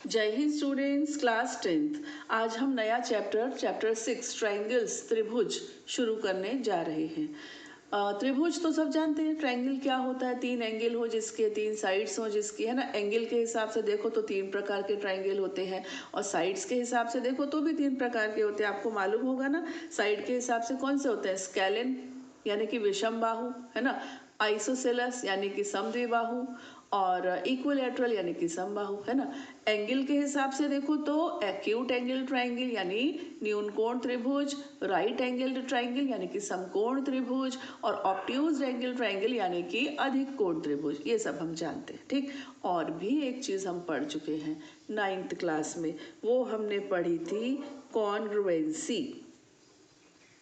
जय Hind students, class 10th। आज हम नया चैप्टर 6 ट्रायंगल्स त्रिभुज शुरू करने जा रहे हैं। त्रिभुज तो सब जानते हैं। ट्रायंगल क्या होता है? तीन एंगल हो जिसके, तीन साइड्स हो जिसकी, है ना। एंगल के हिसाब से देखो तो तीन प्रकार के ट्रायंगल होते हैं और साइड्स के हिसाब से देखो तो भी तीन प्रकार के होते हैं। आपको मालूम होगा ना, साइड के हिसाब से कौन से होते हैं? स्केलन यानी कि विषम बाहु, है ना। आइसोसेलस यानी कि समद्विबाहु और इक्विलैटरल यानी कि समबाहु, है ना। एंगल के हिसाब से देखो तो एक्यूट एंगल ट्रायंगल यानी न्यूनकोण त्रिभुज, राइट एंगल ट्रायंगल यानी कि समकोण त्रिभुज और ऑब्ट्यूज एंगल ट्रायंगल यानी कि अधिक कोण त्रिभुज। ये सब हम जानते हैं, ठीक। और भी एक चीज हम पढ़ चुके हैं 9th क्लास में, वो हमने पढ़ी थी कॉन्ग्रुएंसी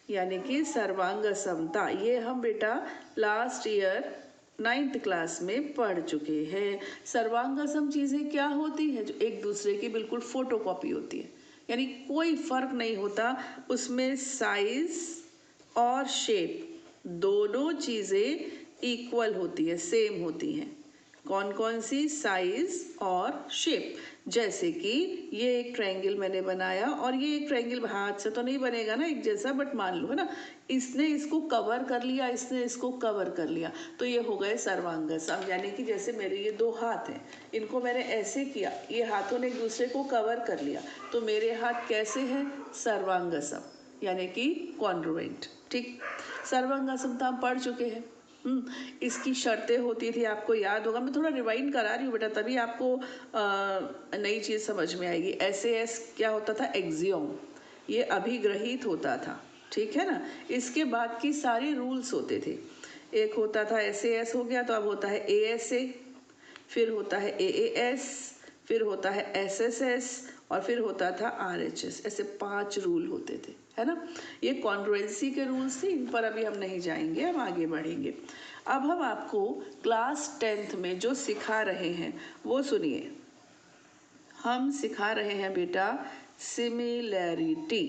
यानी कि सर्वांग समता। ये हम बेटा लास्ट ईयर 9th क्लास में पढ़ चुके हैं। सर्वांगसम चीजें क्या होती हैं? जो एक दूसरे की बिल्कुल फोटोकॉपी होती है, यानी कोई फर्क नहीं होता उसमें। साइज और शेप दोनों चीजें इक्वल होती है, सेम होती हैं। कौन कौन सी? साइज और शेप। जैसे कि ये एक ट्रायंगल मैंने बनाया और ये एक ट्रायंगल हाथ से तो नहीं बनेगा ना एक जैसा, बट मान लो, है ना, इसने इसको कवर कर लिया, इसने इसको कवर कर लिया, तो ये हो गए सर्वांगसम। यानी कि जैसे मेरे ये दो हाथ हैं, इनको मैंने ऐसे किया, ये हाथों ने एक दूसरे को कवर कर लिया, तो मेरे हाथ कैसे हैं? सर्वांगसम यानी कि कॉन्ग्रुएंट, ठीक। सर्वांगसमता हम पढ़ चुके हैं। इसकी शर्तें होती थी, आपको याद होगा। मैं थोड़ा रिवाइंड करा रही हूँ बेटा, तभी आपको नई चीज समझ में आएगी। एस क्या होता था? एक्सियोम, ये अभिग्रहित होता था, ठीक है ना। इसके बाद की सारी रूल्स होते थे। एक होता था एस हो गया, तो अब होता है ए, फिर होता है एएस, फिर होता है एसएसएस और फिर होता था आरएचएस। ऐसे 5 रूल होते थे, है ना। ये कॉन्ग्रुएंसी के रूल्स थे, इन पर अभी हम नहीं जाएंगे, हम आगे बढ़ेंगे। अब हम आपको क्लास 10th में जो सिखा रहे हैं वो सुनिए। हम सिखा रहे हैं बेटा सिमिलैरिटी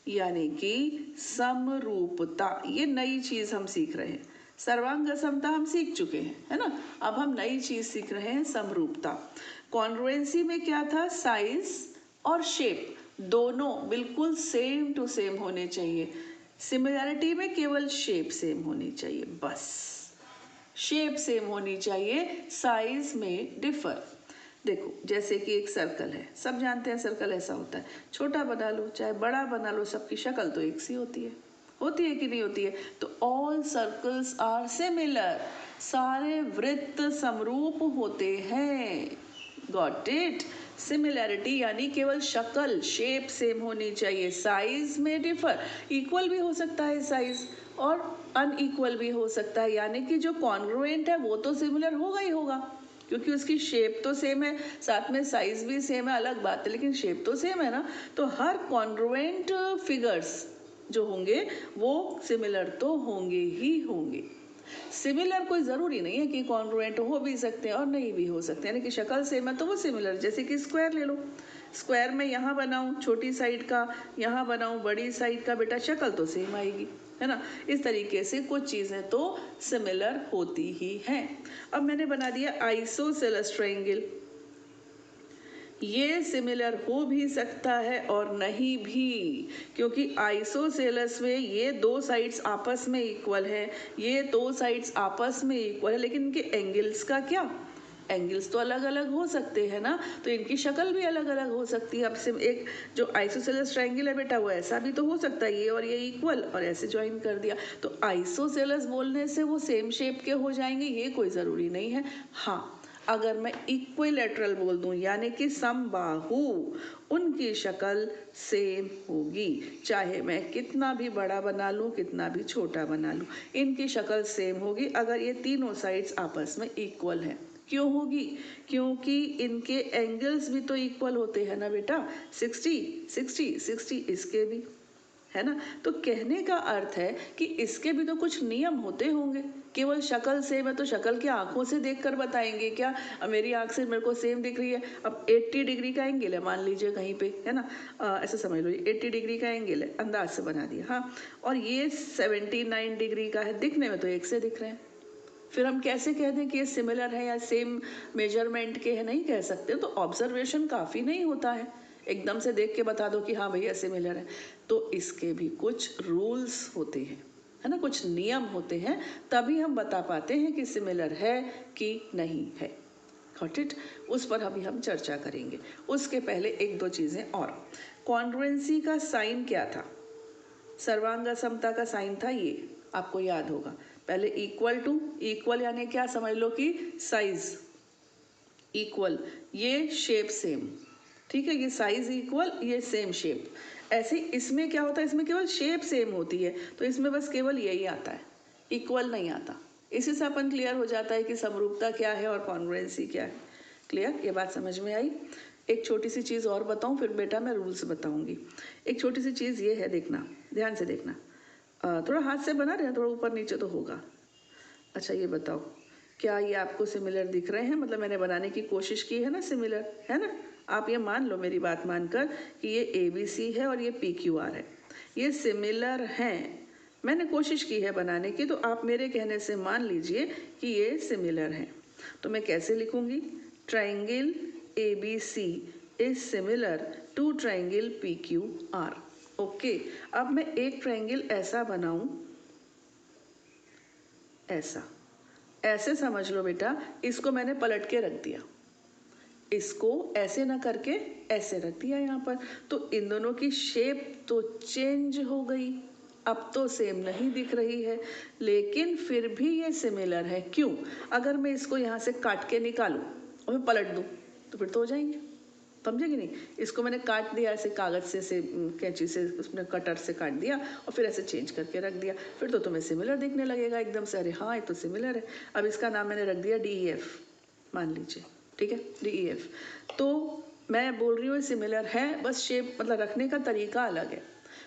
यानी कि समरूपता। ये नई चीज हम सीख रहे हैं। सर्वांग समता हम सीख चुके हैं, है ना। अब हम नई चीज सीख रहे हैं, समरूपता। कॉन्ग्रुएंसी में क्या था? साइज और शेप दोनों बिल्कुल सेम टू सेम होने चाहिए। सिमिलैरिटी में केवल शेप सेम होनी चाहिए, बस शेप सेम होनी चाहिए, साइज में डिफर। देखो जैसे कि एक सर्कल है, सब जानते हैं सर्कल ऐसा होता है। छोटा बना लो चाहे बड़ा बना लो, सबकी शक्ल तो एक सी होती है कि नहीं होती है? तो ऑल सर्कल्स आर सिमिलर, सारे वृत्त समरूप होते हैं। Got it. सिमिलैरिटी यानी केवल शक्ल, शेप सेम होनी चाहिए, साइज में डिफर। इक्वल भी हो सकता है साइज और अनइक्वल भी हो सकता है, यानी कि जो कॉन्ग्रुएंट है वो तो सिमिलर होगा ही होगा, क्योंकि उसकी शेप तो सेम है, साथ में साइज भी सेम है, अलग बात है, लेकिन शेप तो सेम है ना। तो हर कॉन्ग्रुएंट फिगर्स जो होंगे वो सिमिलर तो होंगे ही होंगे। सिमिलर कोई ज़रूरी नहीं है कि कॉन्ग्रुएंट हो भी सकते हैं और नहीं भी हो सकते हैं, यानी कि शक्ल सेम है तो वो सिमिलर। जैसे कि स्क्वायर ले लो, स्क्वायर में यहाँ बनाऊँ छोटी साइड का, यहाँ बनाऊँ बड़ी साइड का, बेटा शक्ल तो सेम आएगी, है ना। इस तरीके से कुछ चीज़ें तो सिमिलर होती ही हैं। अब मैंने बना दिया आइसोसेलेस ट्रायंगल। ये सिमिलर हो भी सकता है और नहीं भी, क्योंकि आइसोसेलेस में ये दो साइड्स आपस में इक्वल है, ये दो साइड्स आपस में इक्वल है, लेकिन इनके एंगल्स का क्या? एंगल्स तो अलग अलग हो सकते हैं ना, तो इनकी शक्ल भी अलग अलग हो सकती है। अब से एक जो आइसोसेलेस ट्रायंगल है बेटा, वो ऐसा भी तो हो सकता है, ये और ये इक्वल और ऐसे ज्वाइन कर दिया, तो आइसोसेलेस बोलने से वो सेम शेप के हो जाएंगे, ये कोई ज़रूरी नहीं है। हाँ, अगर मैं इक्विलैटरल बोल दूं यानी कि समबाहु, उनकी शक्ल सेम होगी, चाहे मैं कितना भी बड़ा बना लूं कितना भी छोटा बना लूं, इनकी शक्ल सेम होगी अगर ये तीनों साइड्स आपस में इक्वल हैं। क्यों होगी? क्योंकि इनके एंगल्स भी तो इक्वल होते हैं ना बेटा, 60 60 60 इसके भी, है ना। तो कहने का अर्थ है कि इसके भी तो कुछ नियम होते होंगे। केवल शक्ल सेम है तो शक्ल की आंखों से देखकर बताएंगे क्या? अब मेरी आंख से मेरे को सेम दिख रही है, अब 80 डिग्री का एंगल है मान लीजिए कहीं पे, है ना, ऐसा समझ लो 80 डिग्री का एंगल है, अंदाज से बना दिया, हाँ, और ये 79 डिग्री का है, दिखने में तो एक से दिख रहे हैं, फिर हम कैसे कह दें कि ये सिमिलर है या सेम मेजरमेंट के है, नहीं कह सकते। तो ऑब्जर्वेशन काफ़ी नहीं होता है, एकदम से देख के बता दो कि हाँ भैया सिमिलर है। तो इसके भी कुछ रूल्स होते हैं, है ना, कुछ नियम होते हैं, तभी हम बता पाते हैं कि सिमिलर है कि नहीं है। Got it? उस पर अभी हम चर्चा करेंगे। उसके पहले एक दो चीज़ें और। कॉन्ग्रुएंसी का साइन क्या था? सर्वांग समता का साइन था ये, आपको याद होगा। पहले इक्वल टू, इक्वल यानी क्या समझ लो कि साइज इक्वल, ये शेप सेम, ठीक है, ये साइज इक्वल, ये सेम शेप। ऐसे इसमें क्या होता है, इसमें केवल शेप सेम होती है, तो इसमें बस केवल यही आता है, इक्वल नहीं आता। इसी से अपन क्लियर हो जाता है कि समरूपता क्या है और कॉन्ग्रुएंसी क्या है। क्लियर? ये बात समझ में आई? एक छोटी सी चीज़ और बताऊं, फिर बेटा मैं रूल्स बताऊंगी। एक छोटी सी चीज़ ये है, देखना, ध्यान से देखना। थोड़ा हाथ से बना रहे हैं, थोड़ा ऊपर नीचे तो होगा। अच्छा ये बताओ, क्या ये आपको सिमिलर दिख रहे हैं? मतलब मैंने बनाने की कोशिश की है ना, सिमिलर है ना। आप ये मान लो मेरी बात मानकर कि ये ABC है और ये PQR है, ये सिमिलर हैं। मैंने कोशिश की है बनाने की, तो आप मेरे कहने से मान लीजिए कि ये सिमिलर हैं। तो मैं कैसे लिखूंगी? Triangle ABC is similar to triangle PQR। Okay, अब मैं एक ट्राइंगल ऐसा बनाऊं, ऐसा, ऐसे समझ लो बेटा, इसको मैंने पलट के रख दिया, इसको ऐसे ना करके ऐसे रख दिया यहाँ पर, तो इन दोनों की शेप तो चेंज हो गई, अब तो सेम नहीं दिख रही है, लेकिन फिर भी ये सिमिलर है। क्यों? अगर मैं इसको यहाँ से काट के निकालूं और मैं पलट दूं तो फिर तो हो जाएंगे, समझे कि नहीं? इसको मैंने काट दिया ऐसे कागज से कैंची से, उसने कटर से काट दिया और फिर ऐसे चेंज करके रख दिया, फिर तो तुम्हें सिमिलर दिखने लगेगा एकदम से, अरे हाँ ये तो सिमिलर है। अब इसका नाम मैंने रख दिया DEF, मान लीजिए, ठीक है, DEF। तो मैं बोल रही हूँ सिमिलर है, बस शेप मतलब रखने का तरीका अलग है।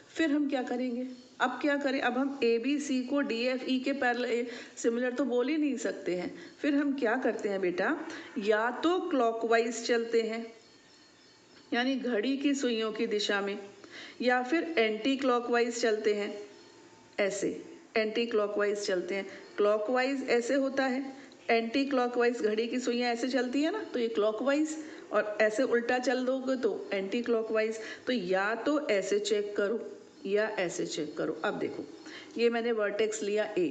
फिर हम क्या करेंगे? अब क्या करें? अब हम ABC को DFE के पैरेलल सिमिलर तो बोल ही नहीं सकते हैं। फिर हम क्या करते हैं बेटा, या तो क्लॉकवाइज चलते हैं यानी घड़ी की सुइयों की दिशा में, या फिर एंटी क्लॉकवाइज चलते हैं, ऐसे एंटी क्लॉकवाइज चलते हैं। क्लॉकवाइज ऐसे होता है, एंटी क्लॉकवाइज घड़ी की सुइयां ऐसे चलती है ना, तो ये क्लॉकवाइज, और ऐसे उल्टा चल दोगे तो एंटी क्लॉकवाइज। तो या तो ऐसे चेक करो या ऐसे चेक करो। अब देखो, ये मैंने वर्टेक्स लिया A,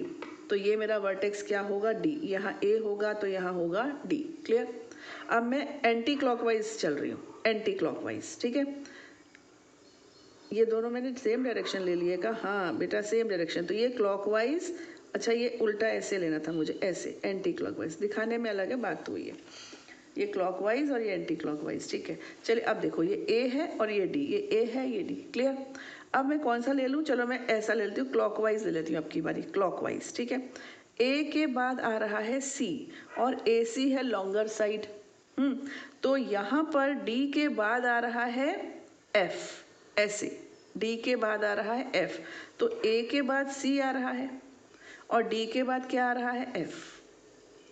तो ये मेरा वर्टेक्स क्या होगा? D। यहाँ A होगा तो यहाँ होगा D। क्लियर? अब मैं एंटी क्लॉकवाइज चल रही हूँ, एंटी क्लॉकवाइज, ठीक है। ये दोनों मैंने सेम डायरेक्शन ले लिए का, हाँ बेटा सेम डायरेक्शन, तो ये क्लॉकवाइज, अच्छा ये उल्टा ऐसे लेना था मुझे, ऐसे एंटी क्लॉकवाइज, दिखाने में अलग है, बात तो हुई है। ये क्लॉकवाइज और ये एंटी क्लॉकवाइज, ठीक है। चलिए अब देखो, ये A है और ये D, ये A है ये D। क्लियर? अब मैं कौन सा ले लूँ? चलो मैं ऐसा ले लेती हूँ, क्लॉकवाइज ले लेती हूँ अब की बारी, क्लॉकवाइज, ठीक है। A के बाद आ रहा है C और AC है लॉन्गर साइड, तो यहाँ पर D के बाद आ रहा है F, ऐसे D के बाद आ रहा है F, तो A के बाद C आ रहा है और D के बाद क्या आ रहा है? F।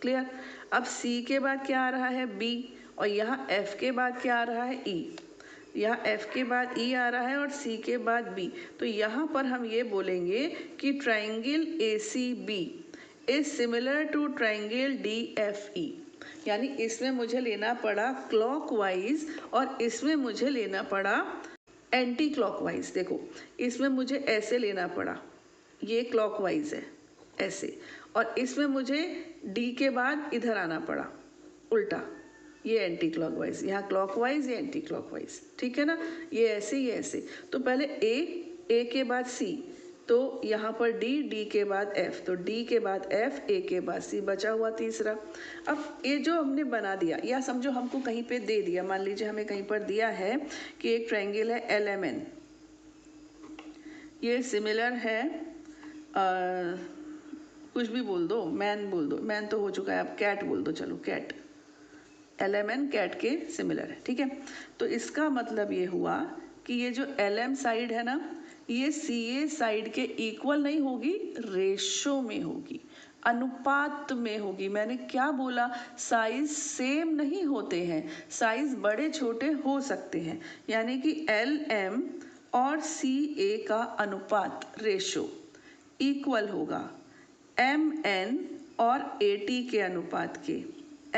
क्लियर? अब C के बाद क्या आ रहा है? B, और यहाँ F के बाद क्या आ रहा है? E। यहाँ F के बाद E आ रहा है और C के बाद B, तो यहाँ पर हम ये बोलेंगे कि triangle ACB is similar to triangle DFE। यानी इसमें मुझे लेना पड़ा क्लॉकवाइज और इसमें मुझे लेना पड़ा एंटी क्लॉकवाइज। देखो, इसमें मुझे ऐसे लेना पड़ा, ये क्लॉकवाइज है ऐसे, और इसमें मुझे D के बाद इधर आना पड़ा उल्टा, ये एंटी क्लॉकवाइज, यहाँ क्लॉकवाइज, ये एंटी क्लॉकवाइज, ठीक है ना। ये ऐसे, ये ऐसे, तो पहले A के बाद C, तो यहाँ पर D के बाद F, तो D के बाद F, A के बाद C, बचा हुआ तीसरा। अब ये जो हमने बना दिया, या समझो हमको कहीं पे दे दिया, मान लीजिए हमें कहीं पर दिया है कि एक ट्रायंगल है LMN, ये सिमिलर है, कुछ भी बोल दो, मैन बोल दो, मैन तो हो चुका है, अब कैट बोल दो, चलो कैट, LMN कैट के सिमिलर है, ठीक है। तो इसका मतलब ये हुआ कि ये जो LM साइड है ना, ये CA साइड के इक्वल नहीं होगी, रेशो में होगी, अनुपात में होगी। मैंने क्या बोला? साइज सेम नहीं होते हैं, साइज बड़े छोटे हो सकते हैं, यानी कि LM और CA का अनुपात, रेशो, इक्वल होगा MN और AT के अनुपात के,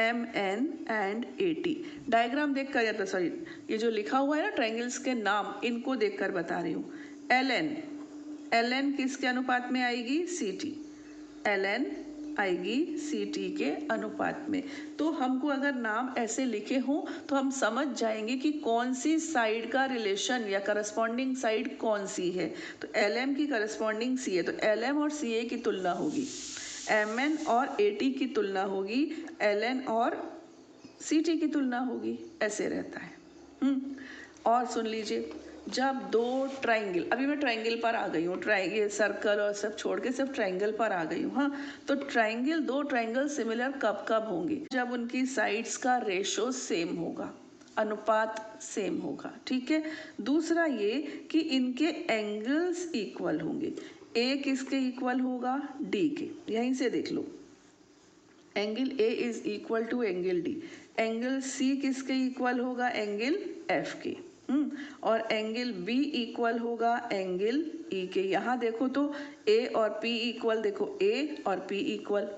MN एंड AT। डायग्राम देख कर, या तो सॉरी ये जो लिखा हुआ है ना ट्रायंगल्स के नाम, इनको देखकर बता रही हूँ। LN किसके अनुपात में आएगी? CT। LN आएगी CT के अनुपात में। तो हमको अगर नाम ऐसे लिखे हों तो हम समझ जाएंगे कि कौन सी साइड का रिलेशन या करस्पॉन्डिंग साइड कौन सी है। तो LM की करस्पॉन्डिंग C है, तो LM और CA की तुलना होगी, MN और AT की तुलना होगी, LN और CT की तुलना होगी, ऐसे रहता है। और सुन लीजिए, जब दो ट्रायंगल, अभी मैं ट्रायंगल पर आ गई हूँ, ट्रायंगल सर्कल और सब छोड़ के सब ट्रायंगल पर आ गई हूँ। हाँ, तो दो ट्रायंगल सिमिलर कब कब होंगे? जब उनकी साइड्स का रेशो सेम होगा, अनुपात सेम होगा, ठीक है। दूसरा ये कि इनके एंगल्स इक्वल होंगे। ए किसके इक्वल होगा? डी के। यहीं से देख लो, angle A is equal to angle D. Angle C किसके इक्वल होगा? एंगल एफ के। और एंगल बी इक्वल होगा एंगल ई के। यहाँ देखो तो ए और पी इक्वल, देखो ए और पी इक्वल,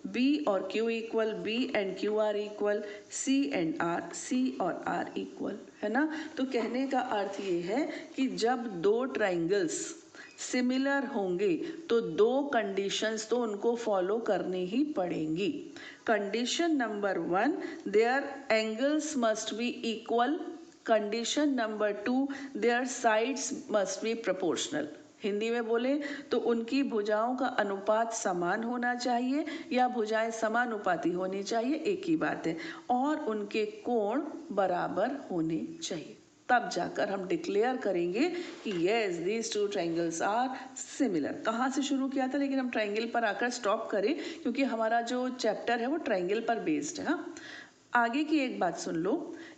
बी और Q equal, B and Q R equal, C and R, C और आर इक्वल, है ना। तो कहने का अर्थ ये है कि जब दो ट्राइंगल्स सिमिलर होंगे तो दो कंडीशंस तो उनको फॉलो करनी ही पड़ेंगी। Condition number 1, their angles must be equal. Condition number 2, their sides must be proportional. Hindi में बोले तो उनकी भुजाओं का अनुपात समान होना चाहिए या भुजाएं समानुपाती होनी चाहिए, एक ही बात है। और उनके कोण बराबर होने चाहिए, तब जाकर हम डिक्लेयर करेंगे कि yes these two triangles are similar. कहाँ से शुरू किया था, लेकिन हम ट्रायंगल पर आकर स्टॉप करें क्योंकि हमारा जो चैप्टर है वो ट्रायंगल पर बेस्ड है। आगे की एक बात सुन लो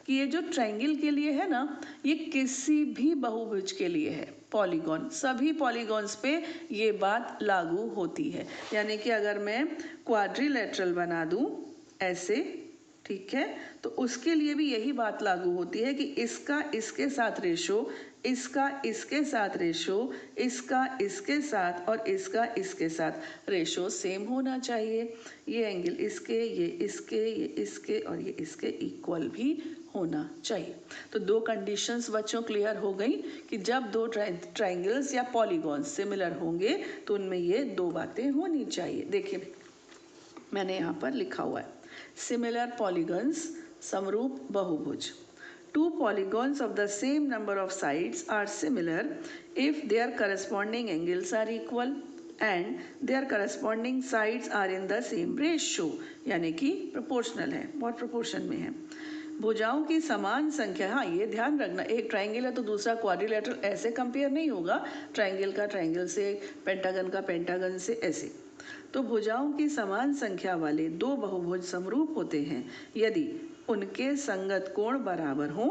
कि ये जो ट्रायंगल के लिए है ना, ये किसी भी बहुभुज के लिए है, पॉलीगॉन, सभी पॉलीगॉन्स पे ये बात लागू होती है। यानी कि अगर मैं क्वाड्रिलेटरल बना दूं ऐसे, ठीक है, तो उसके लिए भी यही बात लागू होती है कि इसका इसके साथ रेशो, इसका इसके साथ रेशो, इसका इसके साथ और इसका इसके साथ रेशो सेम होना चाहिए। ये एंगल इसके, ये इसके, ये इसके और ये इसके इक्वल भी होना चाहिए। तो दो कंडीशंस बच्चों क्लियर हो गई कि जब दो ट्रायंगल्स या पॉलीगॉन्स सिमिलर होंगे तो उनमें ये दो बातें होनी चाहिए। देखिए मैंने यहाँ पर लिखा हुआ है, सिमिलर पॉलीगॉन्स, समरूप बहुभुज। Two polygons of the same number of sides are similar if their corresponding angles are equal and their corresponding sides are in the same ratio, यानी कि प्रोपोर्शनल है, बहुत प्रोपोर्शन में है। भुजाओं की समान संख्या, हाँ ये ध्यान रखना, एक ट्रायंगल है तो दूसरा क्वाड्रिलेटरल ऐसे कंपेयर नहीं होगा, ट्रायंगल का ट्रायंगल से, पेंटागन का पेंटागन से, ऐसे। तो भुजाओं की समान संख्या वाले दो बहुभुज समरूप होते हैं यदि उनके संगत कोण बराबर हों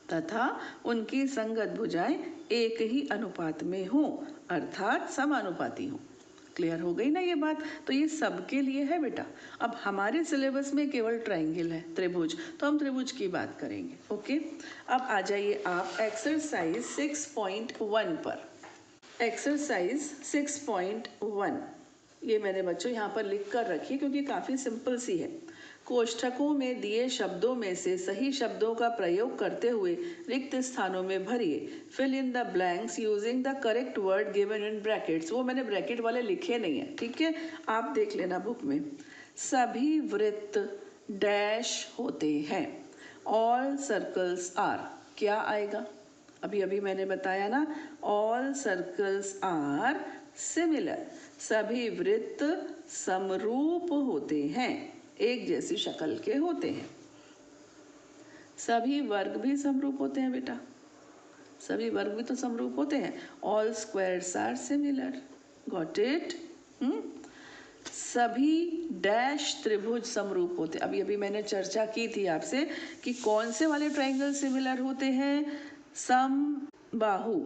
तथा उनकी संगत भुजाएं एक ही अनुपात में हों, अर्थात समानुपाती हों। क्लियर हो गई ना ये बात? तो ये सबके लिए है बेटा। अब हमारे सिलेबस में केवल ट्रायंगल है, त्रिभुज, तो हम त्रिभुज की बात करेंगे। ओके, अब आ जाइए आप एक्सरसाइज 6.1 पर। एक्सरसाइज 6.1 ये मैंने बच्चों यहाँ पर लिख कर रखी क्योंकि काफ़ी सिंपल सी है। कोष्ठकों में दिए शब्दों में से सही शब्दों का प्रयोग करते हुए रिक्त स्थानों में भरिए। Fill in the blanks using the correct word given in brackets. वो मैंने ब्रैकेट वाले लिखे नहीं है, ठीक है, आप देख लेना बुक में। सभी वृत्त डैश होते हैं, ऑल सर्कल्स आर, क्या आएगा? अभी अभी मैंने बताया ना, ऑल सर्कल्स आर सिमिलर, सभी वृत्त समरूप होते हैं, एक जैसी शक्ल के होते हैं। सभी वर्ग भी समरूप होते हैं बेटा, सभी वर्ग भी तो समरूप होते हैं। All squares are similar, got it? सभी डैश त्रिभुज समरूप होते हैं। अभी अभी मैंने चर्चा की थी आपसे कि कौन से वाले ट्रायंगल सिमिलर होते हैं? समबाहु,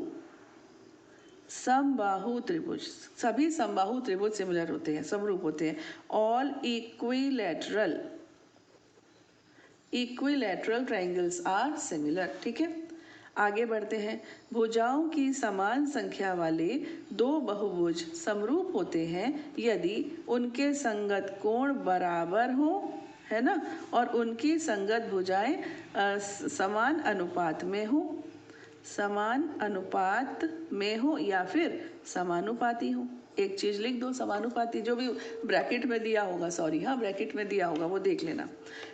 समबाहु त्रिभुज, सभी समबाहु त्रिभुज सिमिलर होते हैं, समरूप होते हैं। All equilateral, equilateral triangles are similar, ठीक है। आगे बढ़ते हैं। भुजाओं की समान संख्या वाले दो बहुभुज समरूप होते हैं यदि उनके संगत कोण बराबर हो, है ना, और उनकी संगत भुजाएं समान अनुपात में हो, समान अनुपात में हो या फिर समानुपाती हो। एक चीज लिख दो, समानुपाती, जो भी ब्रैकेट में दिया होगा, सॉरी, हाँ ब्रैकेट में दिया होगा वो देख लेना।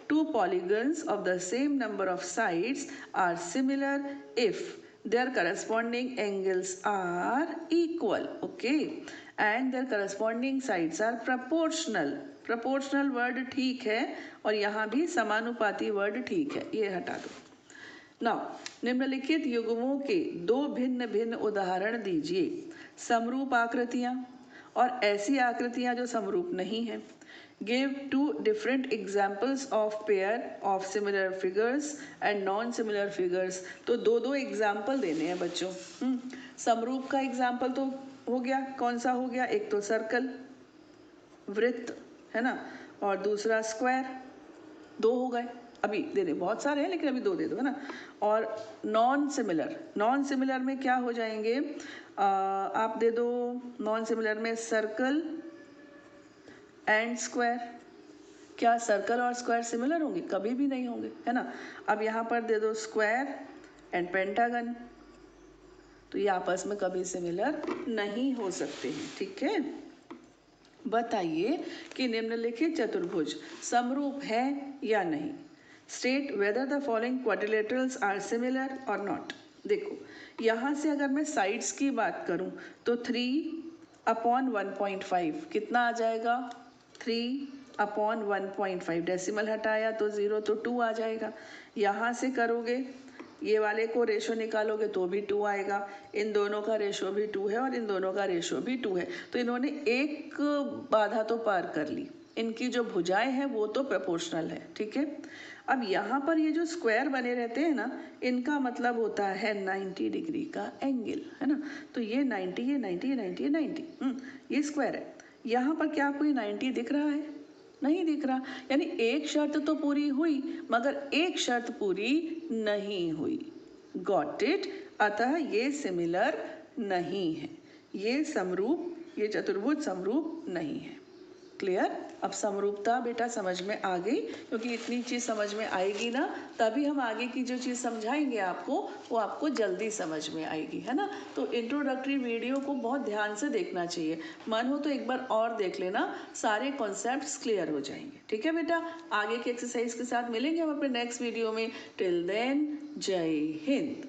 Two polygons of the same number of sides are similar if their corresponding angles are equal, okay, and their corresponding sides are proportional. proportional word ठीक है, और यहाँ भी समानुपाती वर्ड ठीक है, ये हटा दो। नाउ निम्नलिखित युग्मों के दो भिन्न भिन्न उदाहरण दीजिए। समरूप आकृतियां और ऐसी आकृतियां जो समरूप नहीं है। Give two different examples of pair of similar figures and non similar figures. तो दो दो एग्जाम्पल देने हैं बच्चों। समरूप का एग्जाम्पल तो हो गया, कौन सा हो गया, एक तो सर्कल, वृत्त, है ना, और दूसरा स्क्वायर, दो हो गए। अभी दे दे, बहुत सारे हैं लेकिन अभी दो दे दो, है ना। और नॉन सिमिलर, नॉन सिमिलर में क्या हो जाएंगे, आप दे दो नॉन सिमिलर में सर्कल एंड स्क्वायर। क्या सर्कल और स्क्वायर सिमिलर होंगे? कभी भी नहीं होंगे, है ना। अब यहाँ पर दे दो स्क्वायर एंड पेंटागन, तो ये आपस में कभी सिमिलर नहीं हो सकते हैं, ठीक है। बताइए कि निम्नलिखित चतुर्भुज समरूप है या नहीं। State whether the following quadrilaterals are similar और नॉट। देखो यहाँ से अगर मैं साइड्स की बात करूँ तो 3/1.5 कितना आ जाएगा, 3/1.5, डेसिमल हटाया तो 0, तो 2 आ जाएगा। यहाँ से करोगे ये वाले को रेशो निकालोगे तो भी 2 आएगा, इन दोनों का रेशो भी 2 है और इन दोनों का रेशो भी 2 है, तो इन्होंने एक बाधा तो पार कर ली। इनकी जो भुजाएं हैं वो तो प्रोपोर्शनल है, ठीक है। अब यहाँ पर ये जो स्क्वायर बने रहते हैं ना, इनका मतलब होता है 90 डिग्री का एंगल, है ना। तो ये 90, ये 90, ये 90, ये 90, ये स्क्वायर है। यहाँ पर क्या आपको ये 90 दिख रहा है? नहीं दिख रहा, यानी एक शर्त तो पूरी हुई मगर एक शर्त पूरी नहीं हुई। Got it. अतः ये सिमिलर नहीं है, ये समरूप, ये चतुर्भुज समरूप नहीं है। क्लियर। अब समरूपता बेटा समझ में आ गई, क्योंकि इतनी चीज समझ में आएगी ना तभी हम आगे की जो चीज समझाएंगे आपको वो आपको जल्दी समझ में आएगी, है ना। तो इंट्रोडक्टरी वीडियो को बहुत ध्यान से देखना चाहिए, मन हो तो एक बार और देख लेना, सारे कॉन्सेप्ट्स क्लियर हो जाएंगे, ठीक है बेटा। आगे की एक्सरसाइज के साथ मिलेंगे हम अपने नेक्स्ट वीडियो में। टिल देन जय हिंद।